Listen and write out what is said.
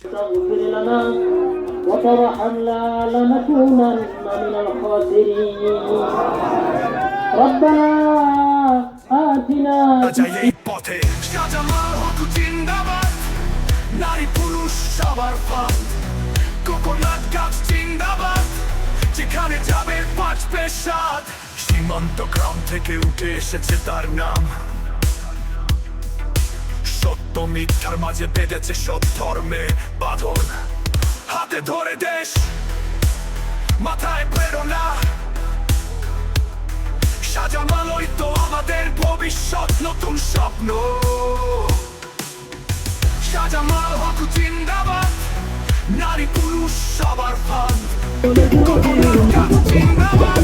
تغفر لنا وترحمنا لنكونن من الخاسرين ربنا آتنا এই পথে শাহজালাল হক জিন্দাবাদ, নারী পুরুষ সবার ফান, কোকোনাট গাছ জিন্দাবাদ, যেখানে যাবে বাঁচবে সাথ। সীমান্ত গ্রাম থেকে উঠে এসেছে তার নাম, সত্য মিথ্যার মাঝে বেঁধেছে সব ধর্মে বাঁধন। হাতে ধরে দেশ, মাথায় প্রেরণা, শাহজালালই তো আমাদের ভবিষ্যৎ, নতুন স্বপ্ন। শাহজালাল হক জিন্দাবাদ, নারী পুরুষ সবার ফান, কোকোনাট গাছ জিন্দাবাদ।